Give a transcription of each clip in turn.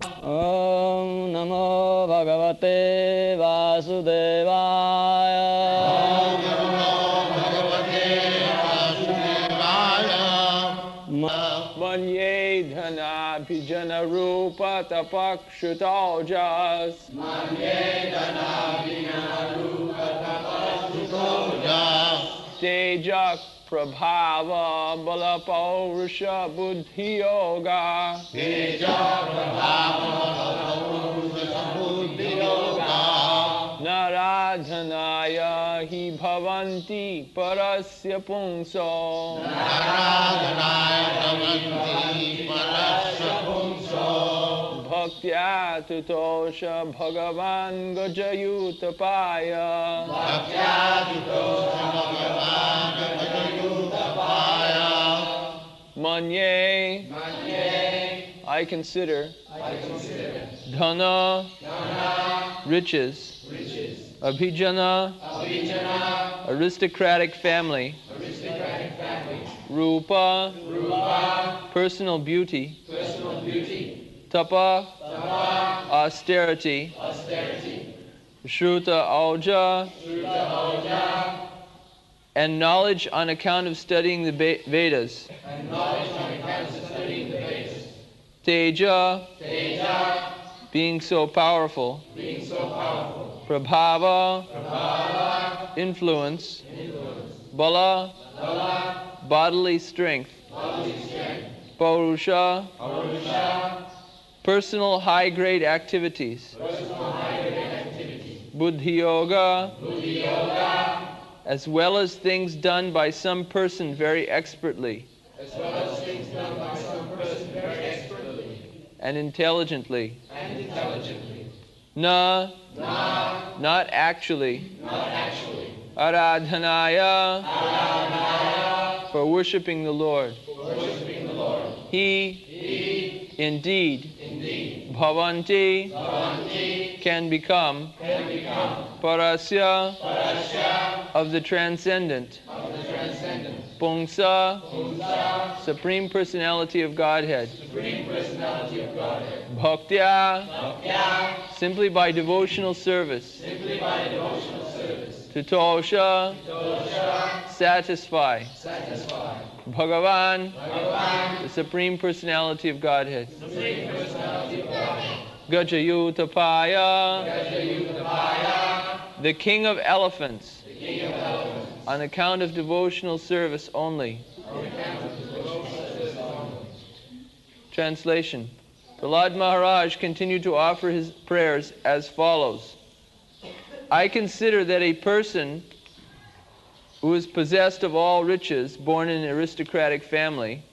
Om Namo Bhagavate Vasudevaya. Om Namo Bhagavate Vasudevaya. Manye Dhana Bhijana Rupa Tapakshutaujas. Manye Dhana Bhijana Rupa Tapakshutaujas. Tejak Prabhava Bala Paurusha Buddhi Yoga. Teja Prabhava Bala Paurusha Buddhi Yoga. Naradhanaya hi bhavanti parasya pungso. Naradhanaya bhavanti parasya pungso. Bhaktya tutosha bhagavan gajayutapaya. Bhaktya tutosha bhagavan gajayutapaya. Manye, I consider dhana, riches, abhijana, aristocratic family, rupa, personal beauty, tapa, austerity, shruta auja, and knowledge on account of studying the Vedas. Teja, being so powerful. Prabhava, influence. Bala, bodily strength. Paurusha, personal high-grade activities. Buddhi yoga, as well as things done by some person very expertly. And intelligently. Not actually. Aradhanaya, for worshipping the Lord. He, indeed, bhavanti, can become, parasya, of the transcendent, pungsa, Supreme Personality of Godhead, bhaktya, simply by devotional service, tutosha, satisfy, Bhagavan, the Supreme Personality of Godhead, Gajayutapaya, the King of Elephants, on account of devotional service only. Translation. Prahlad Maharaj continued to offer his prayers as follows. I consider that a person who is possessed of all riches, born in an aristocratic family,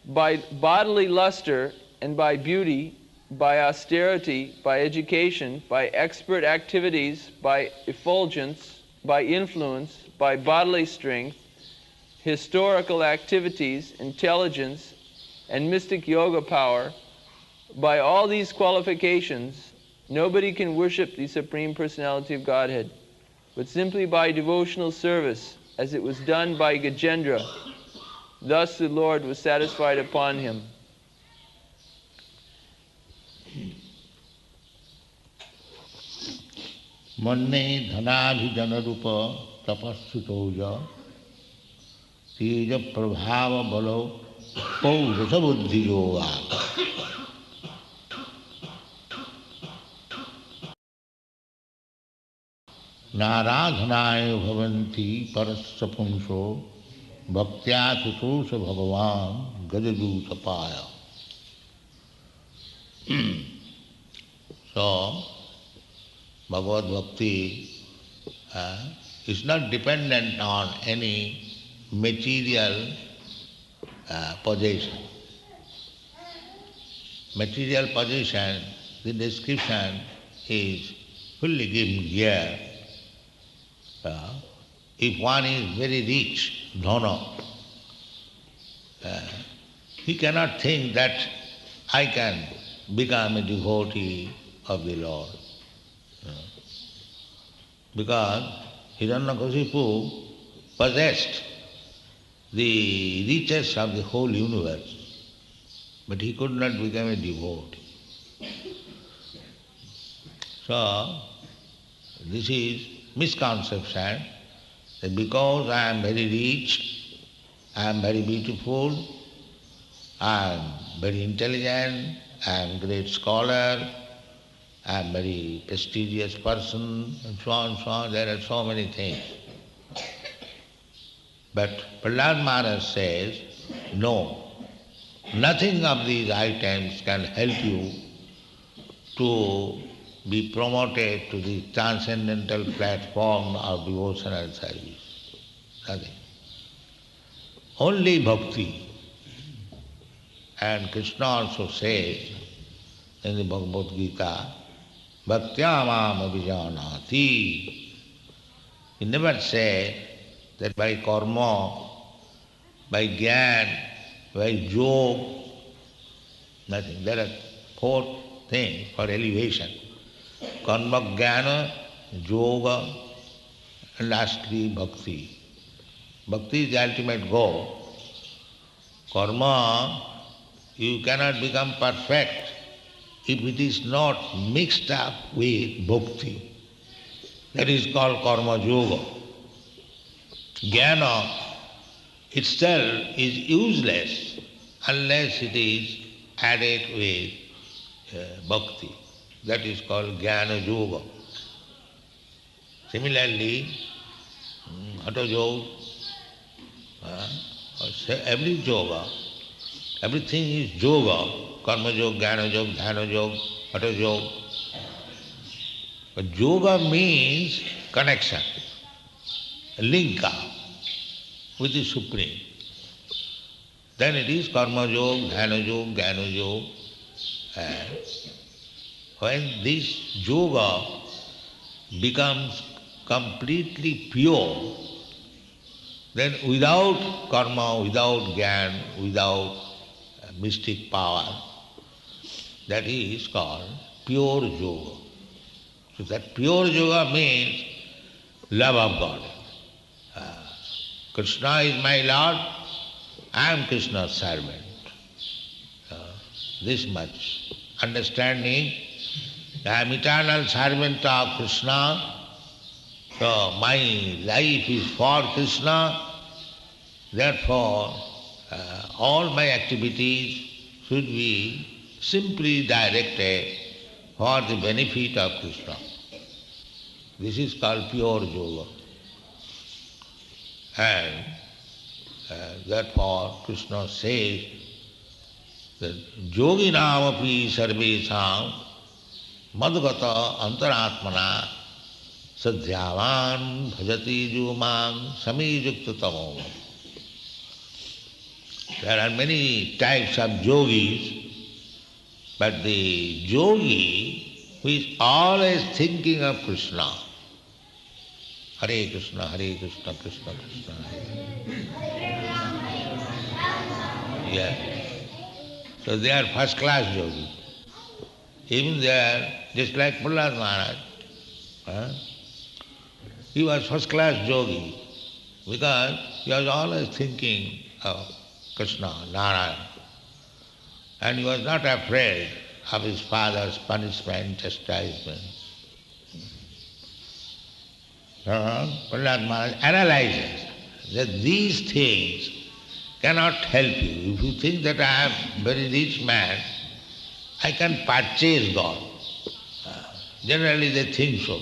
by bodily luster and by beauty, by austerity, by education, by expert activities, by effulgence, by influence, by bodily strength, historical activities, intelligence, and mystic yoga power, by all these qualifications, nobody can worship the Supreme Personality of Godhead, but simply by devotional service, as it was done by Gajendra. Thus the Lord was satisfied upon him. Manne dhanabhijana rupa tapassutoja teja prabhava balo paurusha buddhi yoga. Naradhanaya bhavanti parasya pungso bhaktya tutosha bhagavan gajayutapaya. So, Bhagavad Bhakti is not dependent on any material possession. Material possession, the description is fully given here. If one is very rich, dhana, he cannot think that I can become a devotee of the Lord. Because Hiranyakasipu possessed the riches of the whole universe, but he could not become a devotee. So, this is misconception that because I am very rich, I am very beautiful, I am very intelligent, I am a great scholar, I am a very prestigious person, and so on, so on. There are so many things. But Prahlad Maharaj says, no, nothing of these items can help you to be promoted to the transcendental platform of devotional service. Nothing. Only bhakti. And Krishna also says in the Bhagavad Gita, Bhaktya mam abhijanati. He never said that by karma, by jnana, by yoga, nothing. There are four things for elevation. Karma, jnana, yoga, and lastly bhakti. Bhakti is the ultimate goal. Karma, you cannot become perfect if it is not mixed up with bhakti. That is called karma yoga. Jnana itself is useless unless it is added with bhakti. That is called jnana yoga. Similarly, hatha yoga, every yoga, everything is yoga. Karma yoga, jnana yoga, dhyana yoga, hatha yoga. But yoga means connection, link up with the Supreme. Then it is karma yoga, dhyana yoga, jnana yoga. And when this yoga becomes completely pure, then without karma, without jnana, without mystic power, that is called pure yoga. So that pure yoga means love of God. Krishna is my Lord, I am Krishna's servant. This much understanding, I am eternal servant of Krishna, so my life is for Krishna, therefore all my activities should be simply directed for the benefit of Krishna. This is called pure yoga. And therefore Krishna says that yoginam api sarvesam madgata antaratmana sadhyavan bhajati jumam samijukta tamo. There are many types of yogis, but the yogi who is always thinking of Krishna, Hare Krishna, Krishna Krishna, yeah. So they are first class yogis. Even they are just like Prahlad Maharaj. He was first class yogi because he was always thinking of Krishna, Narayana. And he was not afraid of his father's punishment, chastisement. Prahlad Maharaj analyzes that these things cannot help you. If you think that I am a very rich man, I can purchase God. Generally they think so,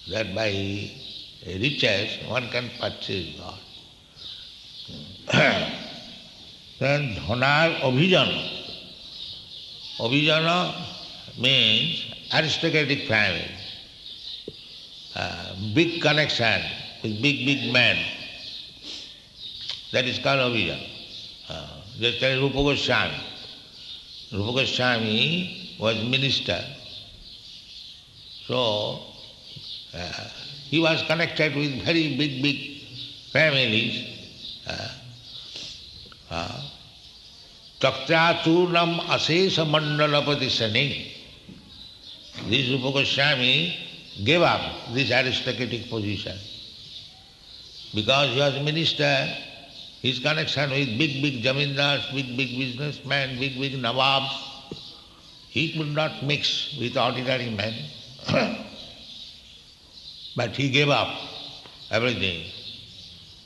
that by riches one can purchase God. Then dhana abhijana. Abhijana means aristocratic family, big connection with big men. That is called abhijana. Just like Rupa Goswami. Rupa Goswami was minister. So he was connected with very big families. Taktraturnam asesa mandalapati saning. This Rupa Goswami gave up this aristocratic position. Because he was minister, his connection with big zamindars, big businessmen, big nawabs, he could not mix with ordinary men. But he gave up everything.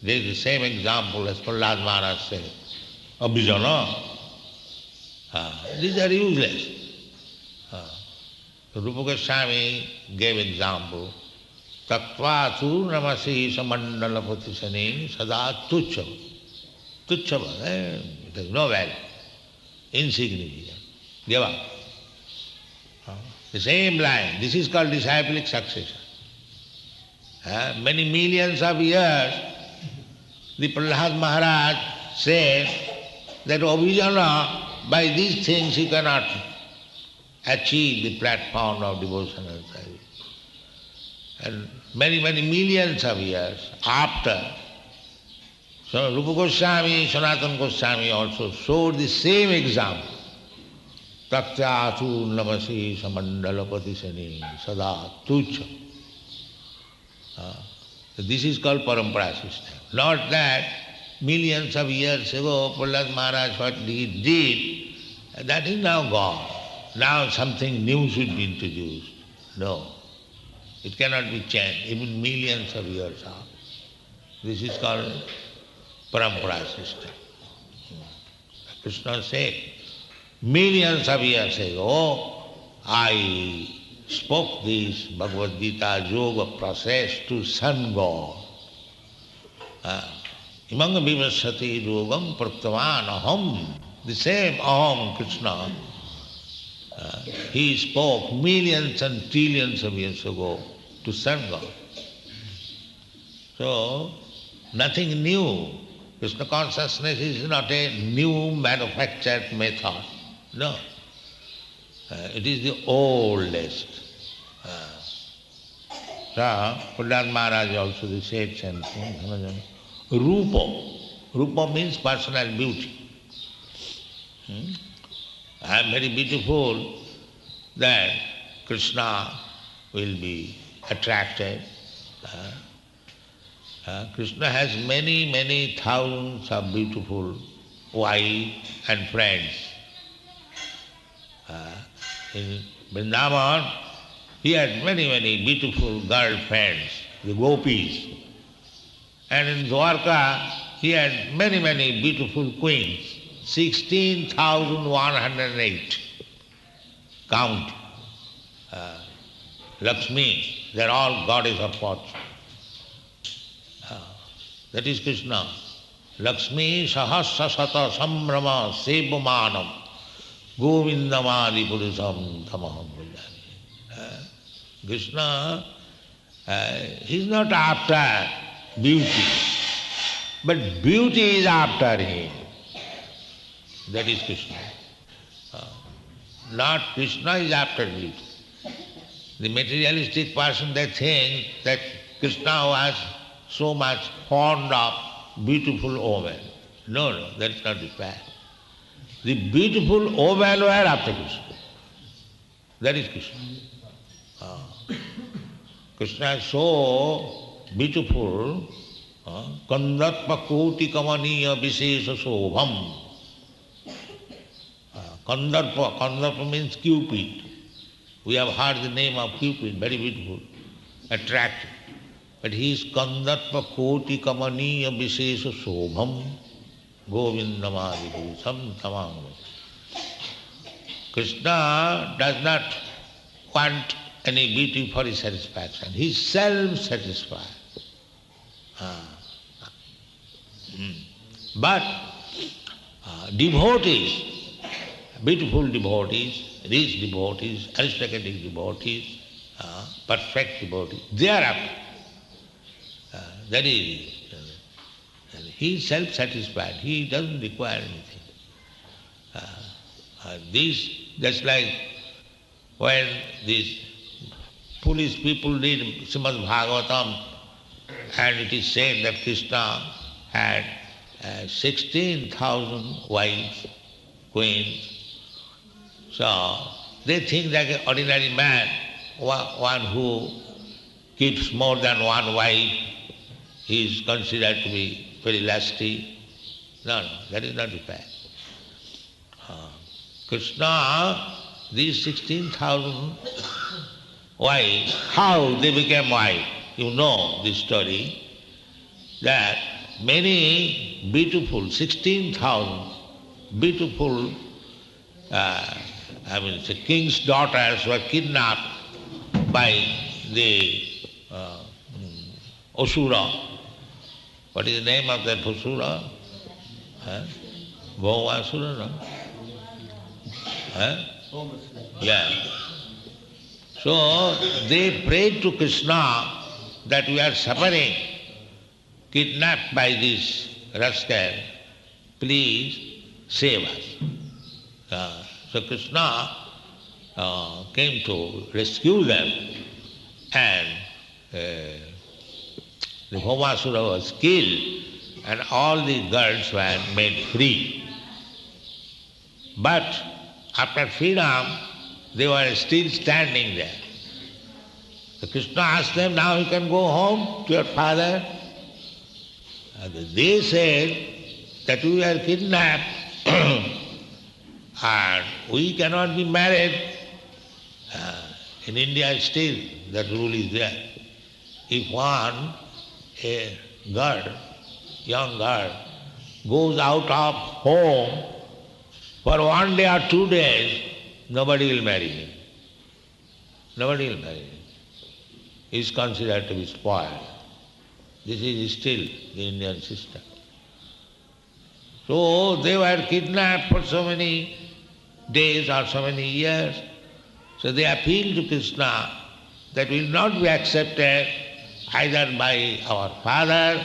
There is the same example as Prahlad Maharaj said. Abhijana. These are useless. Rupa Goswami gave example. Tattva tu namasi samandala patisani sada tuchava. Tuchava, it has no value. Insignificant. Give up. The same line. This is called disciplic succession. Many millions of years, the Prahlad Maharaj said that Abhijana, by these things he cannot achieve the platform of devotional service. And many millions of years after, so Rupa Goswami, Sanatana Goswami also showed the same example. Tatyatu namasi samandala patisani sada tucha. This is called parampara system. Not that millions of years ago Prahlad Maharaj what he did, that is now gone. Now something new should be introduced. No. It cannot be changed, even millions of years after. This is called parampara system. Krishna said, millions of years ago, I spoke this Bhagavad Gita yoga process to Sun God. Imanga vivasati yogam pratavan aham. The same aham, Krishna, he spoke millions and trillions of years ago to Sun God. So, nothing new. Krishna consciousness is not a new manufactured method. No. It is the oldest. Prahlad Maharaj also the said something. Rupa. Rupa means personal beauty. I am very beautiful, that Krishna will be attracted. Krishna has many thousands of beautiful wives and friends. In Vrindavan, he had many beautiful girlfriends, the gopis. And in Dwarka, he had many beautiful queens, 16,108. Count. Lakshmi, they are all goddess of fortune. That is Krishna. Lakshmi sahasra sata sambrama sevamanam govindamadi purusam tamaham bhajami. Krishna, he is not after beauty, but beauty is after him. That is Krishna. Not Krishna is after beauty. The materialistic person, they think that Krishna was so much fond of beautiful women. No, that is not the fact. The beautiful women were after Krishna. That is Krishna. Krishna is so beautiful. Kandarpa koti kamaniya visesha sobham. Kandarpa means Cupid. We have heard the name of Cupid, very beautiful, attractive. But he is Kandarpa koti kamaniya visesha sobham govindamadi purusam tamam. Krishna does not want any beauty for his satisfaction. He is self-satisfied. But devotees, beautiful devotees, rich devotees, aristocratic devotees, perfect devotees, they are after. That is, he is self-satisfied. He doesn't require anything. This, just like when these foolish people read Srimad Bhagavatam, and it is said that Krishna had 16,000 wives, queens. So they think like an ordinary man, one who keeps more than one wife, he is considered to be very lusty. No, that is not the fact. Krishna, these 16,000 Why? How they became white? You know this story, that many beautiful, 16,000 beautiful, the king's daughters were kidnapped by the Asura. What is the name of that Asura? Bhubaneswar, no? Yeah. So they prayed to Krishna that we are suffering, kidnapped by this rascal, please save us. So Krishna came to rescue them, and the Bhubaneswar was killed, and all the girls were made free. But after freedom, they were still standing there. So Krishna asked them, now you can go home to your father. And they said that we are kidnapped and we cannot be married. In India still that rule is there. If a girl, young girl, goes out of home for 1 day or 2 days, nobody will marry him. Nobody will marry him. He is considered to be spoiled. This is still the Indian system. So they were kidnapped for so many days or so many years. So they appealed to Krishna that will not be accepted either by our father,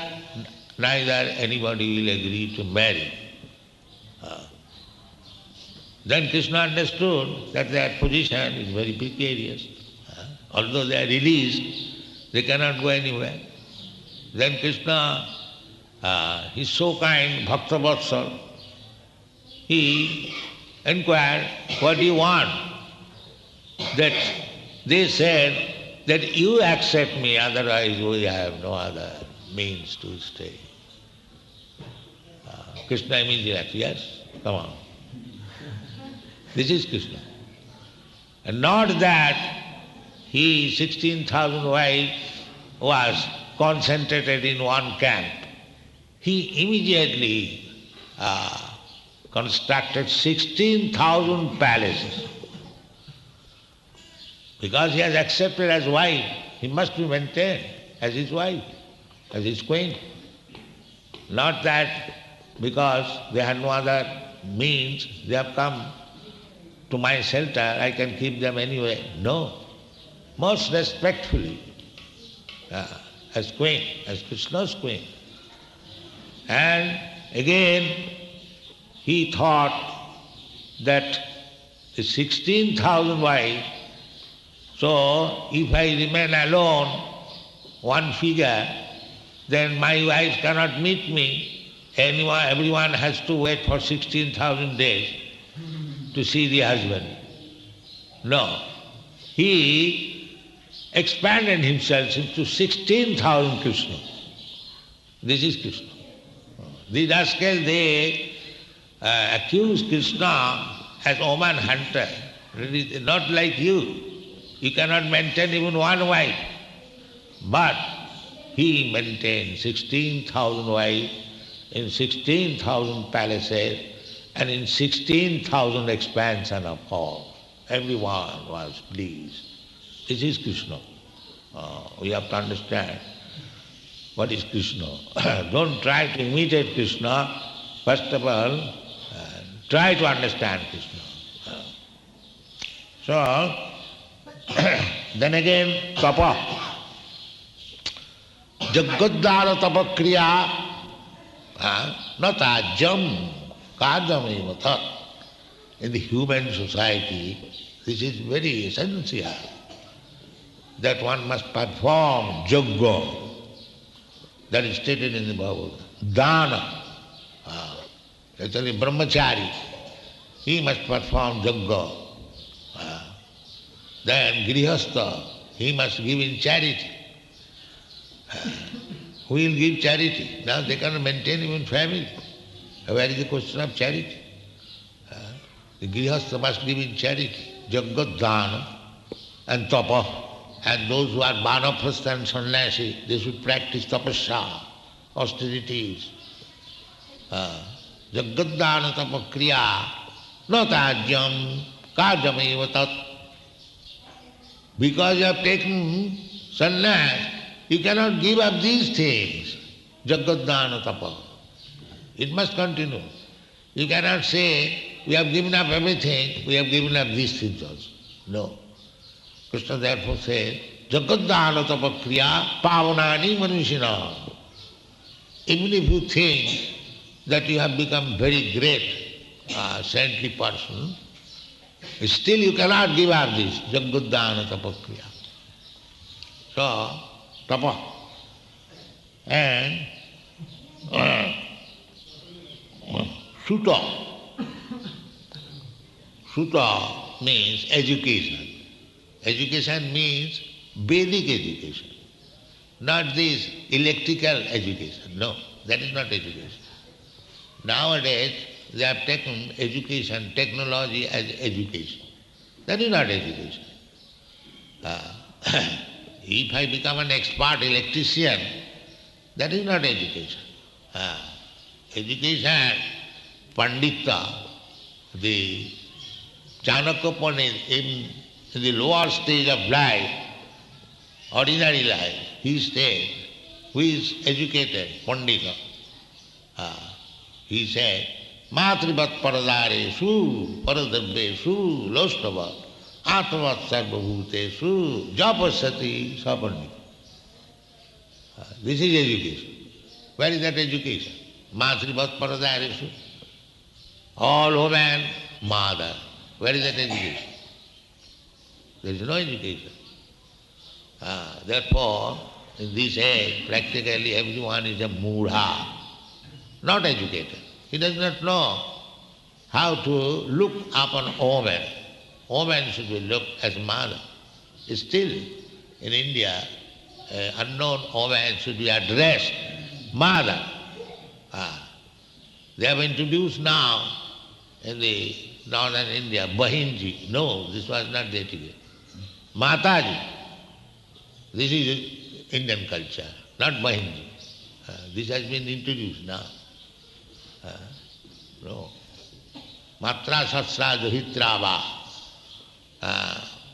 neither anybody will agree to marry. Then Krishna understood that their position is very precarious. Although they are released, they cannot go anywhere. Then Krishna, he is so kind, Bhakta Vatsal, he inquired, what do you want? That they said that you accept me, otherwise we have no other means to stay. Krishna immediately asked, yes, come on. This is Krishna. And not that he, 16,000 wives, was concentrated in one camp. He immediately constructed 16,000 palaces. Because he has accepted as wife, he must be maintained as his wife, as his queen. Not that because they had no other means, they have come to my shelter, I can keep them anyway. No. Most respectfully, as queen, as Krishna's queen. And again, he thought that the 16,000 wives, so if I remain alone, one figure, then my wives cannot meet me. Everyone has to wait for 16,000 days to see the husband. No. He expanded himself into 16,000 Krishna. This is Krishna. The rascals, they accuse Krishna as woman hunter. Not like you. You cannot maintain even one wife. But he maintained 16,000 wives in 16,000 palaces and in 16,000 expansion of hall. Everyone was pleased. This is Krishna. We have to understand what is Krishna. Don't try to imitate Krishna. First of all, try to understand Krishna. So, then again, tapa. Jaggadhara tapakriya natajam kajam tat. In the human society, this is very essential, that one must perform yajna. That is stated in the Bhagavad. Dana, actually brahmachari, he must perform yajna. Then grihastha, he must give in charity. Who will give charity? Now they cannot maintain even family. Where is the question of charity? The grihastha must give in charity. Jagat dana and tapa. And those who are vanaprastha and sannyasi, they should practice tapasya, austerities. Jagaddhana tapakriya, na tajyam, kajameva tat. Because you have taken sannyas, you cannot give up these things. Jagaddhana tapa. It must continue. You cannot say, we have given up everything, we have given up these things also. No. Krishna therefore says, Jagaddhana tapa kriya pavanani manushina. Even if you think that you have become very great, saintly person, still you cannot give up this Jagaddhana tapa kriya. So, tapa. And Sutta. Sutta means education. Education means Vedic education, not this electrical education. No, that is not education. Nowadays, they have taken education, technology as education. That is not education. If I become an expert electrician, that is not education. Education, Pandita, the Chanakya Pandit in the lower stage of life, ordinary life, he said, who is educated, Pandita, he said, Matrivat paradareshu, paradabbesu, lostava, atmat sarvabhutesu, japasati sapandita. This is education. Where is that education? Matrivat paradareshu. All women, mother. Where is that education? There is no education. Therefore, in this age, practically everyone is a mudha, not educated. He does not know how to look upon woman. Woman should be looked as mother. Still, in India, unknown woman should be addressed mother. They have introduced now in the northern India, Bahinji. No, this was not the etiquette. Mataji. This is Indian culture, not Bahinji. This has been introduced now. No. Matra sasra dohitrava.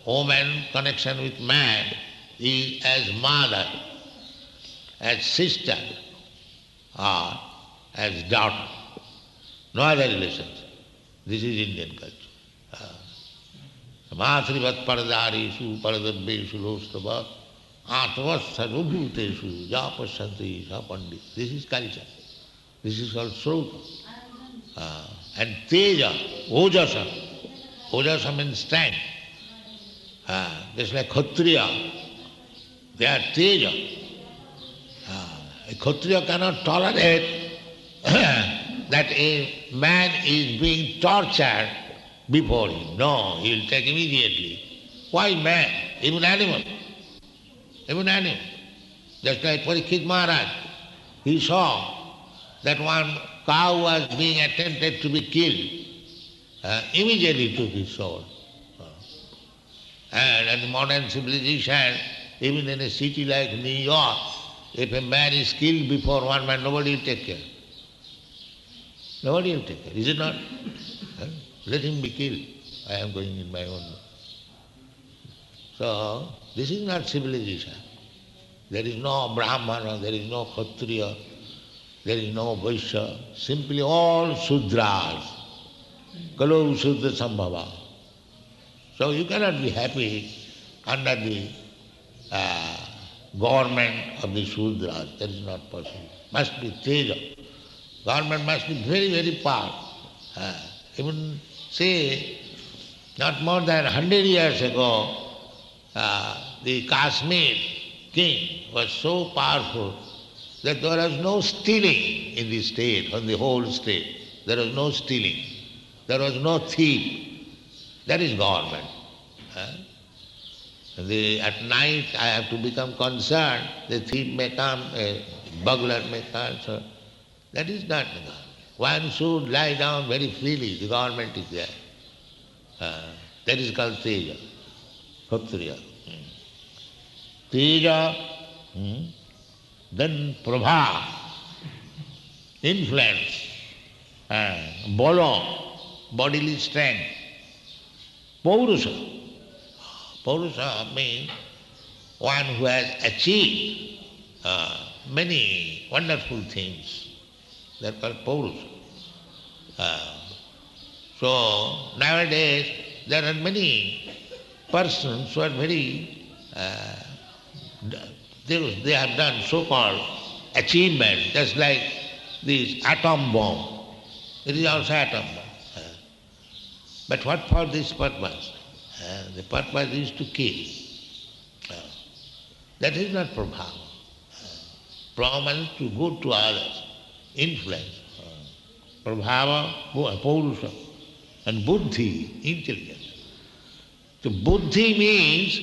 Woman connection with man is as mother, as sister, or as daughter. No other relations. This is Indian culture. Matrivat paradarishu paradabbesu lostava atmas sarvabhutesu japashanti sapandit. This is culture. This is called sruta. And teja, ojasa. Ojasa means strength. Just like Kshatriya, they are teja. A Kshatriya cannot tolerate that a man is being tortured before him. No, he will take immediately. Why man? Even animal. Even animal. Just like Parikshit Maharaj, he saw that one cow was being attempted to be killed. Immediately took his sword. And in modern civilization, even in a city like New York, if a man is killed before one man, nobody will take care. Nobody will take care, is it not? Let him be killed. I am going in my own way. So, this is not civilization. There is no Brahmana, there is no Kshatriya, there is no Vaishya, simply all Sudras. Kalu Sudra Sambhava. So you cannot be happy under the government of the Sudras. That is not possible. Must be Teja. Government must be very, very powerful. Even say, not more than 100 years ago, the Kashmir king was so powerful that there was no stealing in the state, on the whole state. There was no stealing. There was no thief. That is government. At night I have to become concerned. The thief may come, a burglar may come. So that is not the government. One should lie down very freely. The government is there. That is called Teja, Kshatriya. Teja, then Prabha, influence, Bolo, bodily strength, Paurusha. Paurusha means one who has achieved many wonderful things. They are called Paurusha. So nowadays there are many persons who are very, they have done so-called achievement, just like this atom bomb. It is also atom bomb. But what for this purpose? The purpose is to kill. That is not prabhava. Prabhava is to go to others, influence. Prabhava, paurusha, and buddhi, intelligence. So buddhi means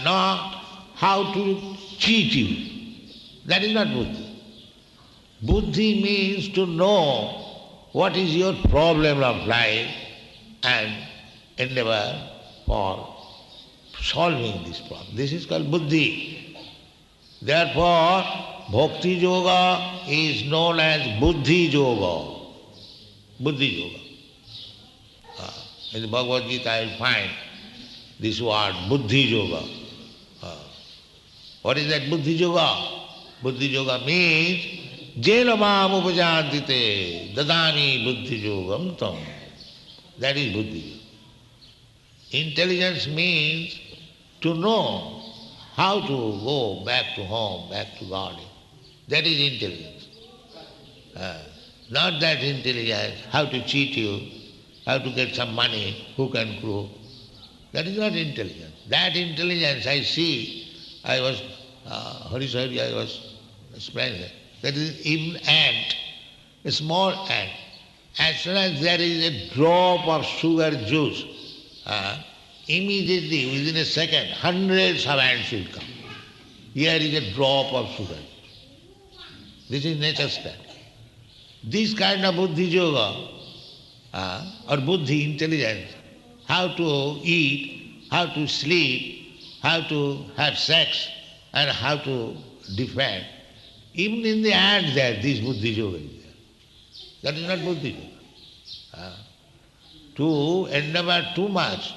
not how to cheat you. That is not buddhi. Buddhi means to know what is your problem of life and endeavor for solving this problem. This is called buddhi. Therefore, bhakti yoga is known as buddhi yoga. Buddhi yoga. In the Bhagavad Gita I will find this word buddhi yoga. What is that buddhi yoga? Buddhi yoga means jena mam upajantite dadami buddhi yogam tam. That is buddhi yoga. Intelligence means to know how to go back to home, back to God. That is intelligence. Not that intelligence, how to cheat you, how to get some money, who can prove. That is not intelligence. That intelligence I see, I was, Harisari, I was explaining that is even ant, a small ant. As soon as there is a drop of sugar juice, immediately, within a second, hundreds of ants will come. Here is a drop of sugar. This is nature's state. This kind of buddhi yoga, or buddhi, intelligence, how to eat, how to sleep, how to have sex, and how to defend. Even in the ant there, this buddhi yoga is there. That is not buddhi yoga. To endeavor too much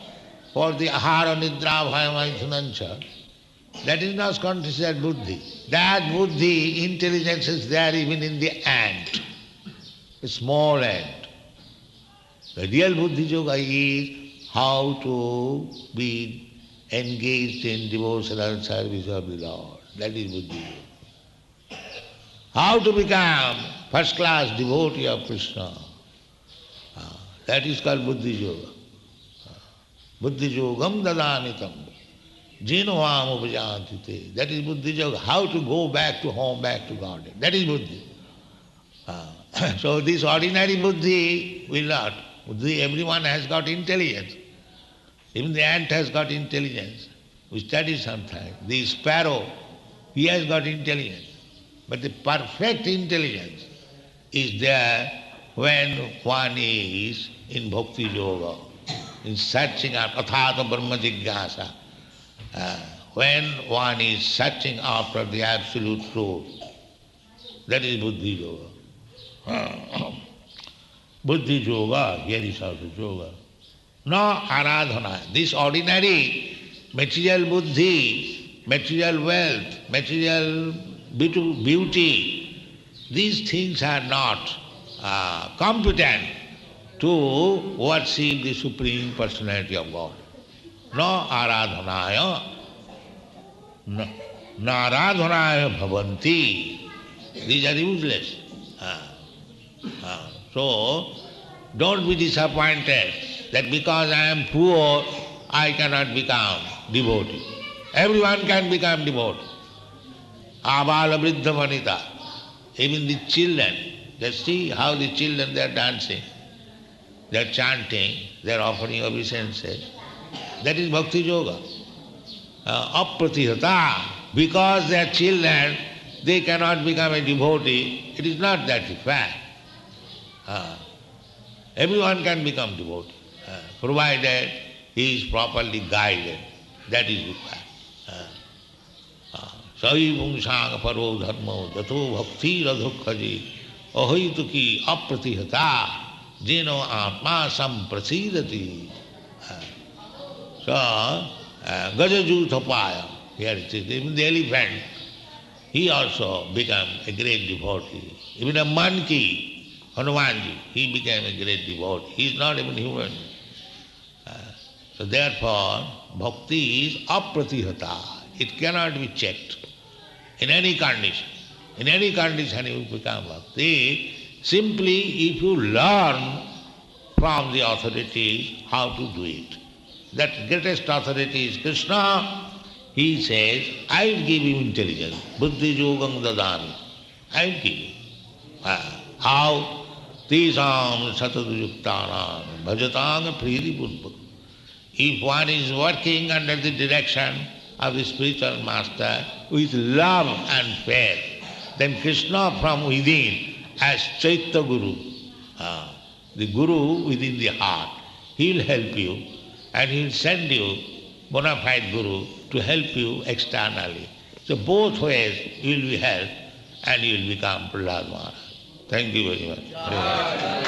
for the ahara nidra bhayamaithunancha, that is not considered buddhi. That buddhi, intelligence is there even in the ant, a small ant. The real buddhi yoga is how to be engaged in devotional service of the Lord. That is buddhi yoga. How to become first class devotee of Krishna. That is called buddhi yoga. Buddhi yogam dadamitam. Jinovam upajantite. That is buddhi yoga. How to go back to home, back to God. That is buddhi. So this ordinary buddhi will not. Buddhi, everyone has got intelligence. Even the ant has got intelligence. We study sometimes. The sparrow, he has got intelligence. But the perfect intelligence is there when one is in bhakti yoga, in searching out athata brahma jigyasa, when one is searching after the absolute truth. That is buddhi yoga. Buddhi yoga, here is also yoga. No aradhana. This ordinary material buddhi, material wealth, material beauty, these things are not competent to worship the Supreme Personality of God. No aradhanaya, no aradhanaya bhavanti. These are useless. So, don't be disappointed that because I am poor, I cannot become devotee. Everyone can become devotee. Abala vriddha vanita. Even the children, just see how the children, they are dancing, they are chanting, they are offering obeisances. That is bhakti yoga. Apratihata. Because they are children, they cannot become a devotee. It is not that fact. Everyone can become devotee, provided he is properly guided. That is the fact. Sai Pungsang Paro Dharmo Jato Bhakti Radhukhaji Ahoituki Apratihata Jeno Atma Samprasidati. So, Gajajutapaya, here it is, even the elephant, he also became a great devotee. Even a monkey, Hanumanji, he became a great devotee. He is not even human. So therefore, bhakti is apratihata. It cannot be checked in any condition. In any condition you will become bhakti. Simply if you learn from the authorities how to do it. That greatest authority is Krishna. He says, I will give you intelligence. Buddhi yogam dadami. I will give you. How? Tisam sataduyuktanam bhajatang priti purvak. If one is working under the direction of the spiritual master with love and faith, then Krishna from within, as Chaitya Guru, the Guru within the heart, he will help you and he will send you bona fide Guru to help you externally. So both ways you will be helped and you will become Prahlad Maharaj. Thank you very much.